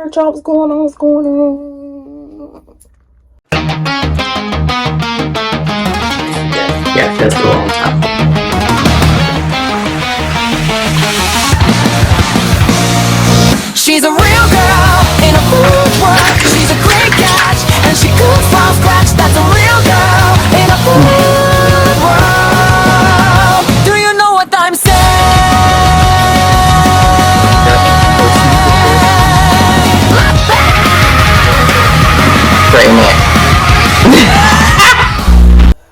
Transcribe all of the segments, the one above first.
Alright, y'all, what's going on? What's going on? Yeah, that's the wrong time. She's a real girl in a food world. She's a great catch, and she cooks from scratch. That's a real girl in a food world. Do you know what I'm saying? Great man.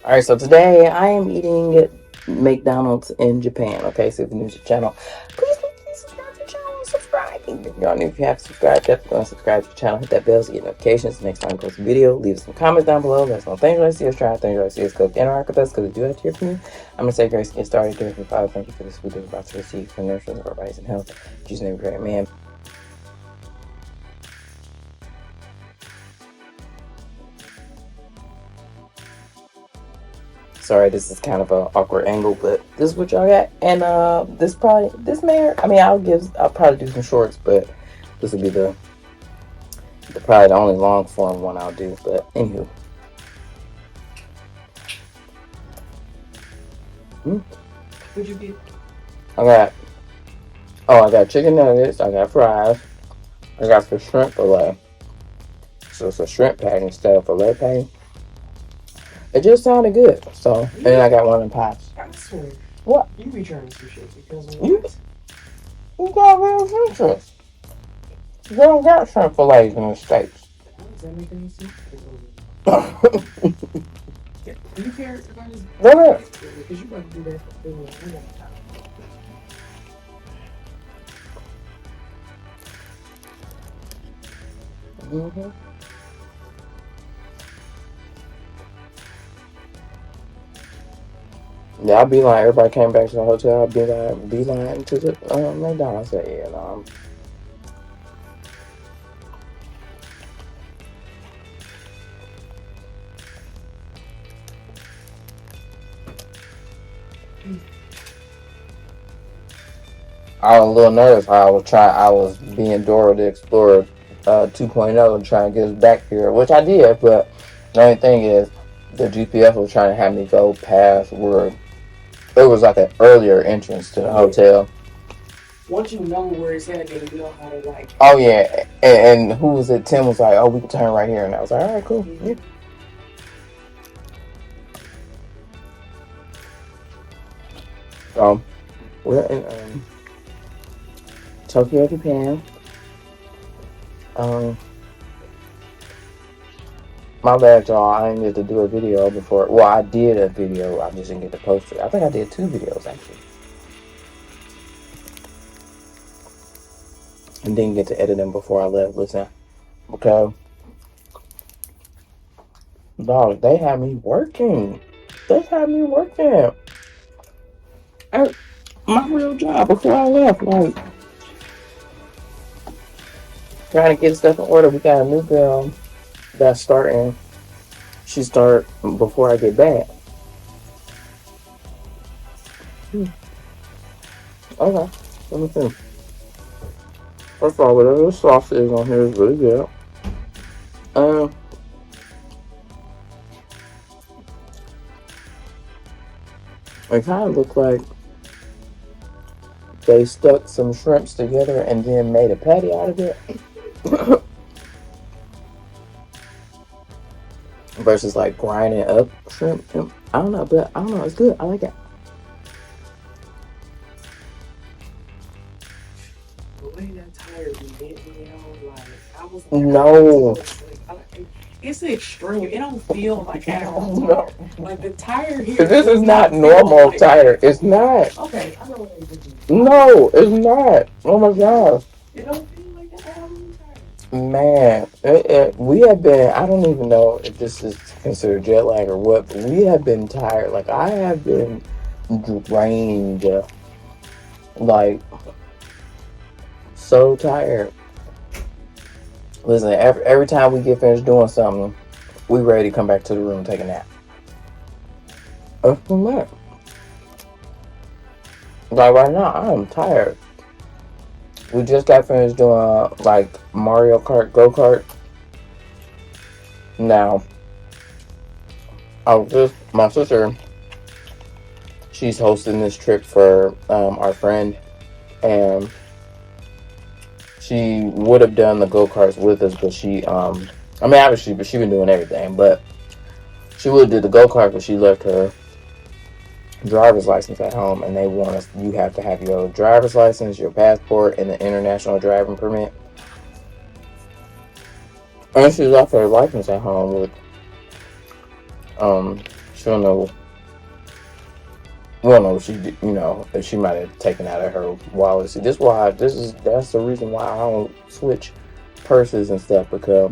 Alright, so today I am eating McDonald's in Japan. Okay, so if you're new to the channel, please subscribe to the channel and subscribe. And if y'all new, if you have subscribed, definitely go and subscribe to the channel, hit that bell so you get notifications next time I post a video. Leave some comments down below. Let us know things you like to see us try, things you like to see us cook, interact with us, because we do have to hear from you. I'm gonna say grace and get started. Dear Heavenly Father, thank you for this food that we're about to receive, for nourishment of our bodies and health. In Jesus' name, great man. Sorry, this is kind of an awkward angle, but this is what y'all got. And I'll probably do some shorts, but this will be the probably the only long form one I'll do. But anywho, What'd you get? I got chicken nuggets, I got fries, I got some shrimp fillet. So it's a shrimp patty instead of fillet patty. It just sounded good. So, and then I got one of them pies. I swear. What? You be trying some shit because of You got real shrimp strips. You don't got shrimp fillets in the States. How does that make any sense? Do you care if I just... Go ahead. Because you about to do that for Mm-hmm. Yeah, I'll be like, everybody came back to the hotel, I'll be like to the McDonald's. I said, yeah, no, I was a little nervous how I was being Dora the Explorer 2.0 and trying to get us back here, which I did, but the only thing is the GPS was trying to have me go past where it was like an earlier entrance to the hotel. Once you know where it's at, then you know how to like... Oh yeah, and who was it? Tim was like, oh, we can turn right here, and I was like, all right, cool. Yeah. We're in Tokyo, Japan. My bad, y'all. I didn't get to do a video before. Well, I did a video. I just didn't get to post it. I think I did 2 videos, actually. And didn't get to edit them before I left. Listen, because, dog, they had me working. At my real job before I left. Like, trying to get stuff in order. We got a new girl that's starting. She start before I get back. Okay, let me see. First of all, whatever the sauce is on here is really good. It kind of looked like they stuck some shrimps together and then made a patty out of it. Versus like grinding up shrimp. I don't know, but I don't know. It's good. I like it. The way that tire be hitting me on, like, I was... No. It's extreme. It don't feel like at all. No. Like the tire here... This is not normal like tire. It's not. Okay, I know what it is. No, it's not. Oh my gosh. It don't feel like that at all. Man, we have been, I don't even know if this is considered jet lag or what, but we have been tired. Like, I have been drained. Like, so tired. Listen, every time we get finished doing something, we ready to come back to the room and take a nap. Other than that, like right now, I am tired. we just got finished doing like Mario Kart go-kart. Now, my sister, she's hosting this trip for our friend, and she would have done the go-karts with us, but I mean, obviously, but she been doing everything, but she would have did the go-kart, but she left her driver's license at home, and they want us, you have to have your driver's license, your passport, and an international driving permit. And she left her license at home with, she don't know, we don't know if she did, if she might have taken out of her wallet. See, that's the reason why I don't switch purses and stuff, because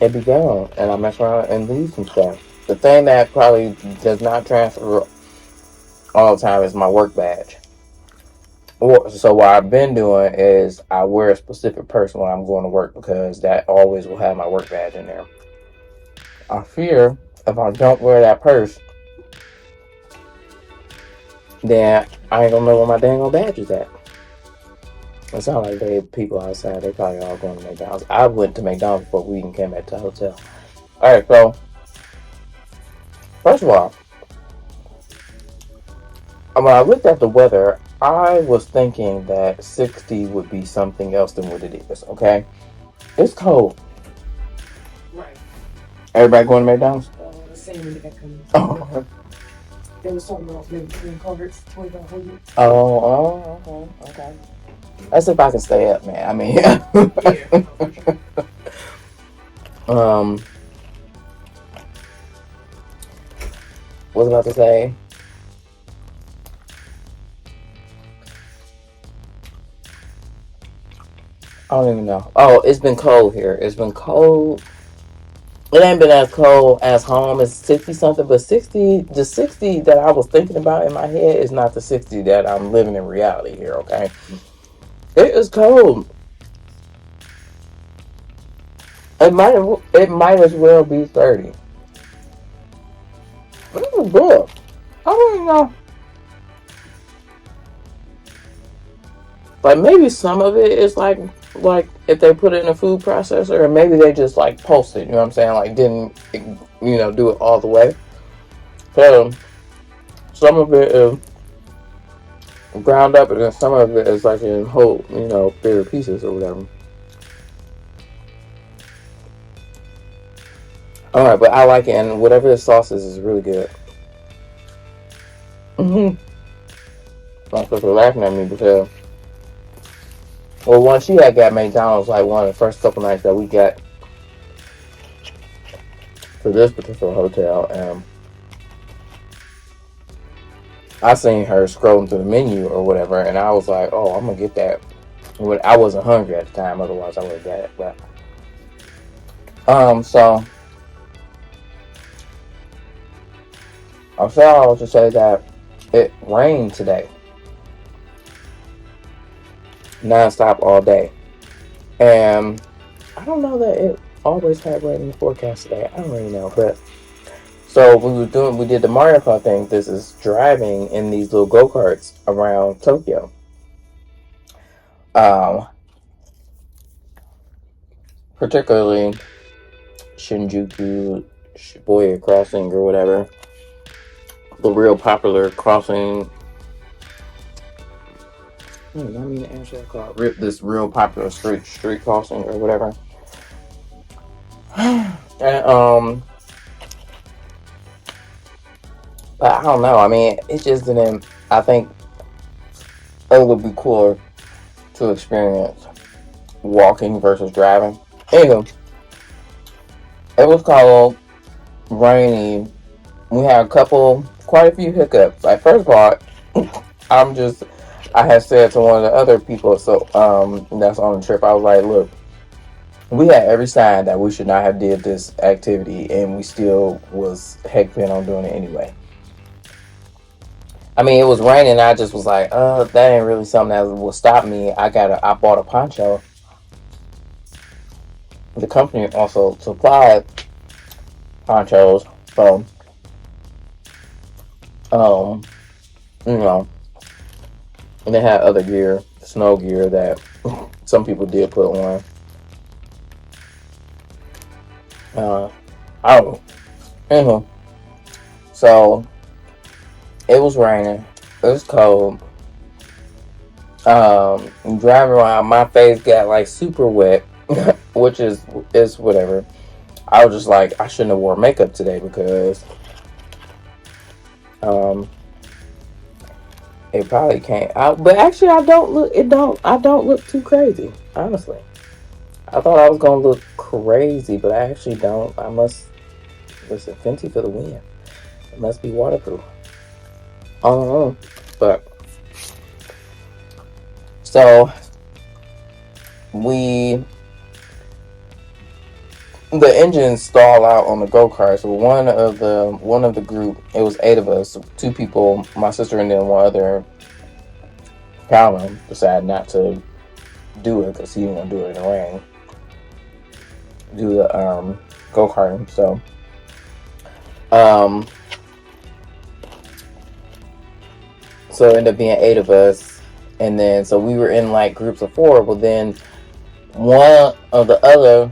it be gone, and I mess around and lose some stuff. The thing that probably does not transfer all the time is my work badge. So what I've been doing is I wear a specific purse when I'm going to work, because that always will have my work badge in there. I fear if I don't wear that purse, then I ain't gonna know where my dang old badge is at. It sounds like people outside, they probably all going to McDonald's. I went to McDonald's before we even came back to the hotel. Alright, so first of all, when I looked at the weather, I was thinking that 60 would be something else than what it is, okay? It's cold. Right. Everybody going to McDonald's? The same way that comes. Oh, They was talking about maybe $20, $25. okay. That's if I can stay up, man. I mean, Yeah. what was I about to say? I don't even know. Oh, it's been cold here. It's been cold. It ain't been as cold as home. It's 60 something, but the 60 that I was thinking about in my head is not the 60 that I'm living in reality here, okay? It is cold. It might as well be 30. This is good. I don't even know. Like, maybe some of it is like if they put it in a food processor, or maybe they just like post it, you know what I'm saying? Like, didn't, do it all the way. So some of it is ground up, and then some of it is like in whole, bigger pieces or whatever. Alright, but I like it, and whatever the sauce is really good. My sister laughing at me because, well, once she had got McDonald's like one of the first couple nights that we got to this particular hotel, and I seen her scrolling through the menu or whatever, and I was like, oh, I'm gonna get that. When I wasn't hungry at the time, otherwise I would have got it. But so I'm sorry to say that it rained today, non-stop all day, and I don't know that it always had rain in the forecast today. I don't really know, but so we did the Mario Kart thing. This is driving in these little go-karts around Tokyo. Particularly Shinjuku, Shibuya crossing or whatever. The real popular crossing. I mean to answer that call. This real popular street crossing or whatever. And but I don't know. I mean, it just didn't. I think it would be cooler to experience walking versus driving. Anywho, it was cold, rainy. We had quite a few hiccups. Like, first of all, I had said to one of the other people, so that's on the trip, I was like, look, we had every sign that we should not have did this activity, and we still was heck bent on doing it anyway. I mean, it was raining. I just was like, that ain't really something that will stop me. I bought a poncho. The company also supplied ponchos, so you know, and they had other gear, snow gear that some people did put on. I don't know. Anywho, so it was raining. It was cold. Driving around, my face got like super wet, which is whatever. I was just like, I shouldn't have wore makeup today because um it probably can't out, but actually I don't look too crazy, honestly. I thought I was gonna look crazy, but I actually don't. I must listen, Fenty for the win. It must be waterproof. I don't know. But so we the engines stall out on the go-kart. So one of the group, it was 8 of us, 2 people, my sister and then one other Callum decided not to do it because he didn't want to do it in the rain. Do the go-karting. Um so it ended up being 8 of us, and then so we were in like groups of 4. But then one of the other,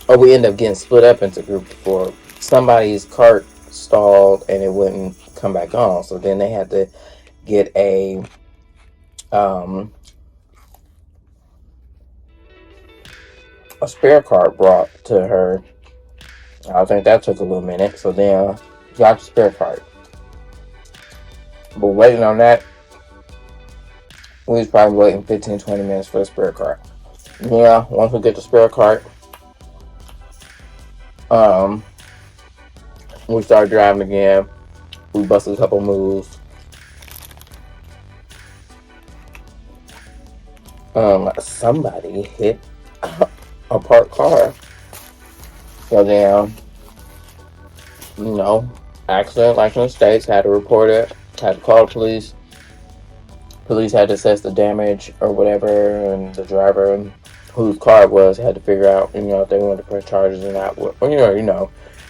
or we ended up getting split up into groups of 4. Somebody's cart stalled and it wouldn't come back on, so then they had to get um a spare cart brought to her. I think that took a little minute, so then got the spare cart. But waiting on that, we was probably waiting 15-20 minutes for the spare cart. Yeah, once we get the spare cart, we started driving again. We busted a couple moves. Somebody hit a parked car. So then, accident like in the States, had to report it, had to call the police. Police had to assess the damage or whatever, and the driver whose car it was had to figure out, if they wanted to press charges or not. Or,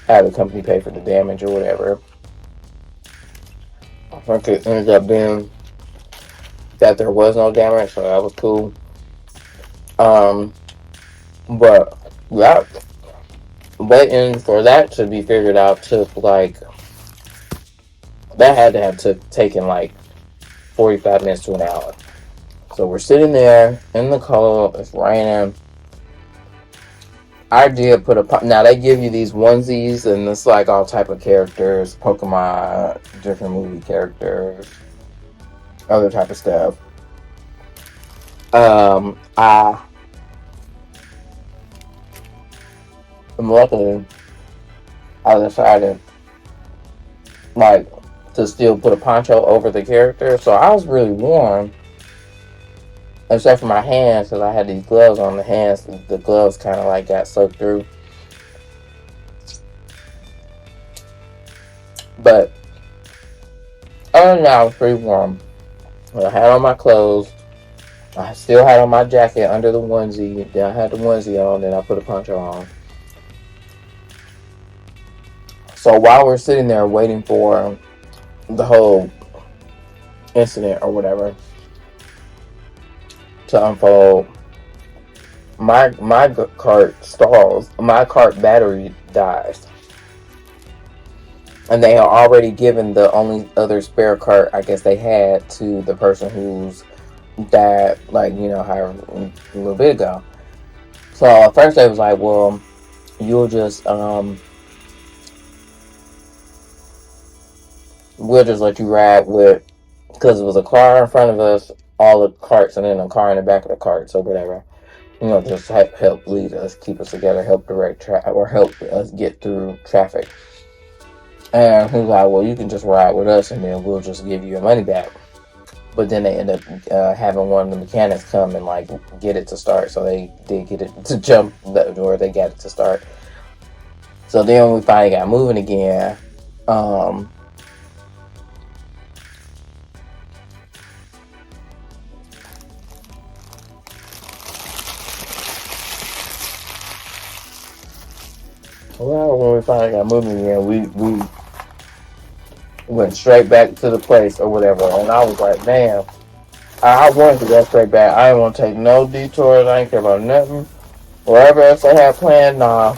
have the company pay for the damage or whatever. I think it ended up being that there was no damage, so that was cool. But yeah, waiting for that to be figured out took that had to have taken like 45 minutes to an hour. So we're sitting there in the cold, it's raining. I did put now they give you these onesies and it's like all type of characters, Pokemon, different movie characters, other type of stuff. Luckily I decided to still put a poncho over the character, so I was really warm except for my hands because I had these gloves on. The hands, the gloves kind of got soaked through, but other than that I was pretty warm. When I had on my clothes, I still had on my jacket under the onesie, then I had the onesie on, then I put a poncho on. So while we're sitting there waiting for the whole incident or whatever to unfold, my cart stalls. My cart battery dies, and they had already given the only other spare cart I guess they had to the person who's died, however a little bit ago. So at first they was like, well, you'll just we'll just let you ride with, because it was a car in front of us, all the carts, and then a car in the back of the cart, so whatever. Just help lead us, keep us together, help direct or help us get through traffic. And he was like, well, you can just ride with us and then we'll just give you your money back. But then they end up having one of the mechanics come and get it to start. So they did get it to jump, or they got it to start. So then when we finally got moving again, when we finally got moving again, we went straight back to the place or whatever. And I was like, damn, I wanted to go straight back. I didn't want to take no detours. I didn't care about nothing. Wherever else they had planned, nah,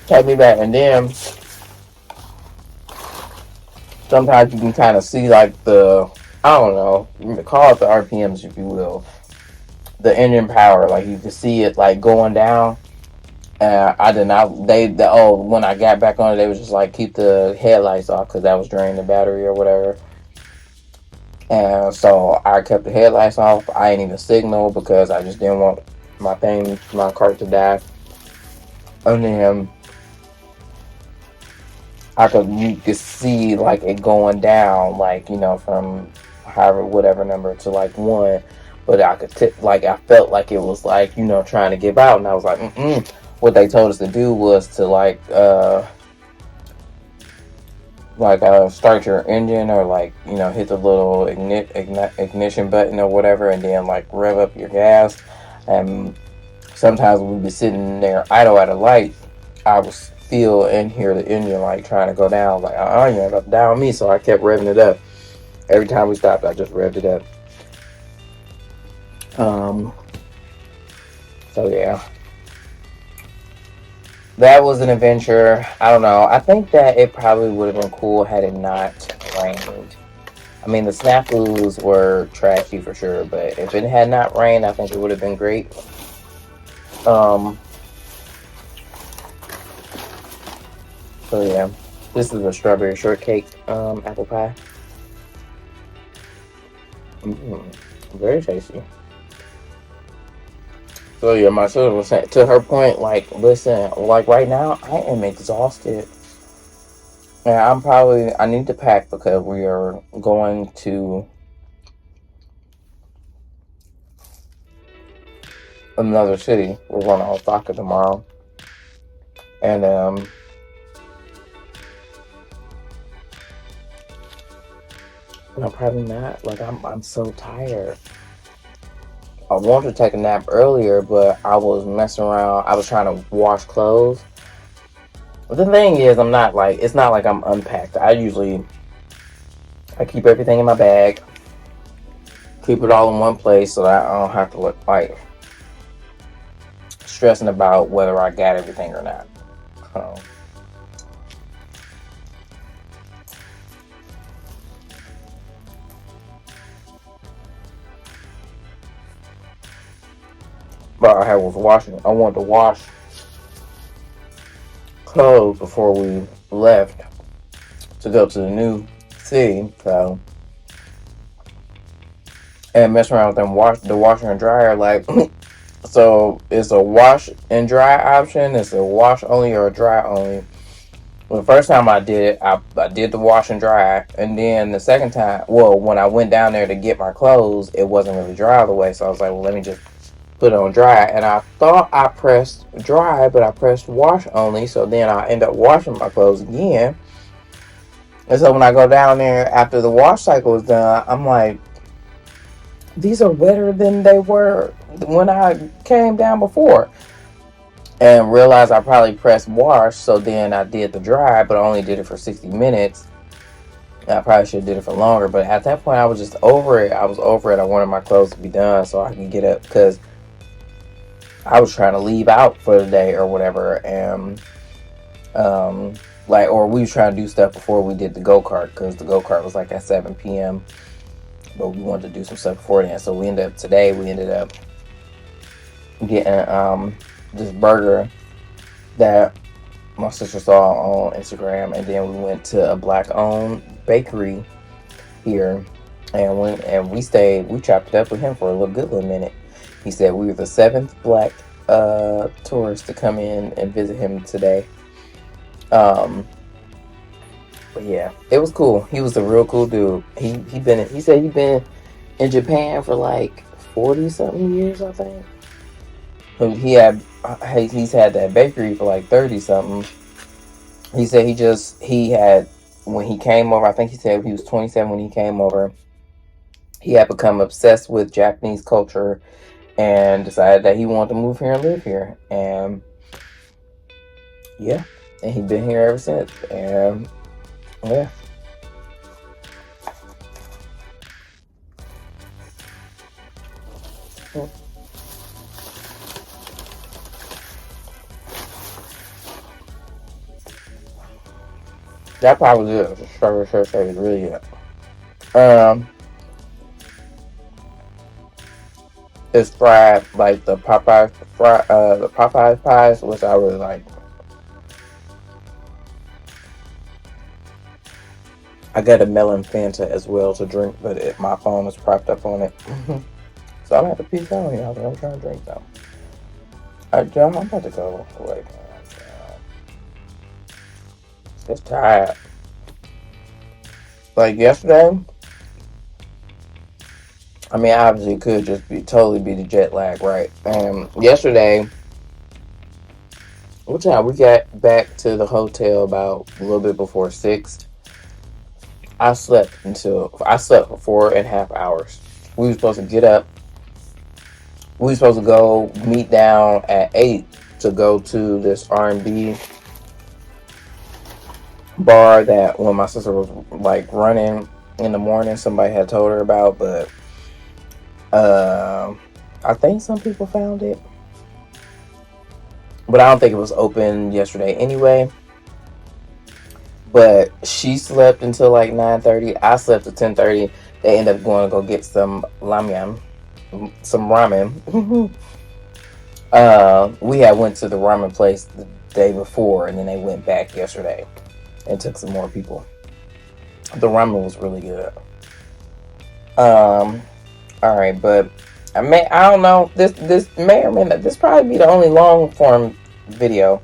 take me back. And then sometimes you can kind of see like I don't know, call it the RPMs if you will, the engine power. Like you can see it like going down. I did not. When I got back on it, they was just like keep the headlights off because that was draining the battery or whatever. And so I kept the headlights off. I didn't even signal because I just didn't want my car to die. And then you could see like it going down, like from however whatever number to like 1. But I could I felt like it was like trying to give out, and I was like, What they told us to do was to start your engine or hit the little ignition button or whatever, and then like rev up your gas. And sometimes we'd be sitting there idle at a light, I was feel and hear the engine like trying to go down. Like, you ain't about to down me. So I kept revving it up. Every time we stopped, I just revved it up. So yeah, that was an adventure. I don't know. I think that it probably would have been cool had it not rained. I mean, the snafus were trashy for sure, but if it had not rained, I think it would have been great. So yeah, this is a strawberry shortcake apple pie. Very tasty. So yeah, my sister was saying, to her point, like, listen, like right now, I am exhausted. And I need to pack because we are going to another city. We're going to Osaka tomorrow. And I'm probably not, like, I'm so tired. I wanted to take a nap earlier, but I was messing around. I was trying to wash clothes. But the thing is, it's not like I'm unpacked. I keep everything in my bag. Keep it all in one place so that I don't have to look like stressing about whether I got everything or not. But I wanted to wash clothes before we left to go to the new city, so and mess around with them the washer and dryer, like so it's a wash and dry option, it's a wash only or a dry only. Well, the first time I did it, I did the wash and dry, and then the second time, when I went down there to get my clothes, it wasn't really dry all the way, so I was like, well, let me just put it on dry, and I thought I pressed dry, but I pressed wash only, so then I end up washing my clothes again. And so when I go down there after the wash cycle is done, I'm like, these are wetter than they were when I came down before. And realized I probably pressed wash, so then I did the dry, but I only did it for 60 minutes. I probably should have did it for longer, but at that point I was just over it. I wanted my clothes to be done so I could get up, because I was trying to leave out for the day or whatever, and or we was trying to do stuff before we did the go-kart, because the go-kart was like at 7 p.m. but we wanted to do some stuff before then. So we ended up getting this burger that my sister saw on Instagram, and then we went to a black-owned bakery here, and we chopped it up with him for a good little minute. He said we were the 7th black tourist to come in and visit him today. But yeah, it was cool. He was a real cool dude. He said he'd been in Japan for like 40 something years, I think. He's had that bakery for like 30 something. He said he had, when he came over, I think he said he was 27 when he came over, he had become obsessed with Japanese culture and decided that he wanted to move here and live here. And yeah, and he's been here ever since. And yeah, That probably is. Sure, is really good. Um, it's fried like the Popeyes pies, which I really like. I got a melon Fanta as well to drink, but my phone is propped up on it. So I'm gonna have to peace out on y'all. I'm trying to drink though. John, I'm about to go away. It's tired. Like yesterday, I mean, obviously, it could just be totally be the jet lag, right? Yesterday, what time we got back to the hotel about a little bit before 6. I slept for 4.5 hours. We were supposed to get up. We were supposed to go meet down at 8 to go to this R&B bar that when my sister was like running in the morning, somebody had told her about, but I think some people found it, but I don't think it was open yesterday anyway. But she slept until like 9:30. I slept at 10:30. They ended up going to go get some ramen. We had went to the ramen place the day before, and then they went back yesterday and took some more people. The ramen was really good. All right, but I don't know. This may or may not. This probably be the only long form video.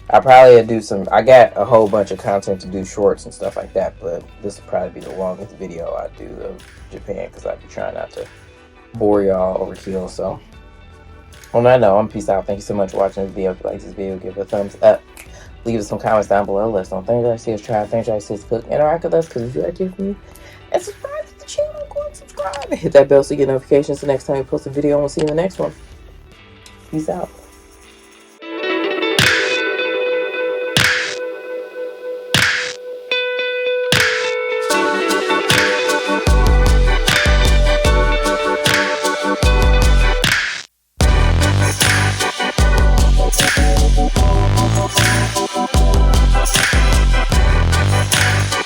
I probably do some. I got a whole bunch of content to do, shorts and stuff like that. But this will probably be the longest video I do of Japan because I be trying not to bore y'all overkill. So on that note, I'm peace out. Thank you so much for watching this video. If you like this video, give it a thumbs up. Leave us some comments down below. Let us know things I see us try, things I see us cook. Interact with us because if you like to hear from me, and subscribe to the channel. Go and subscribe and hit that bell so you get notifications the next time we post a video. And we'll see you in the next one. Peace out.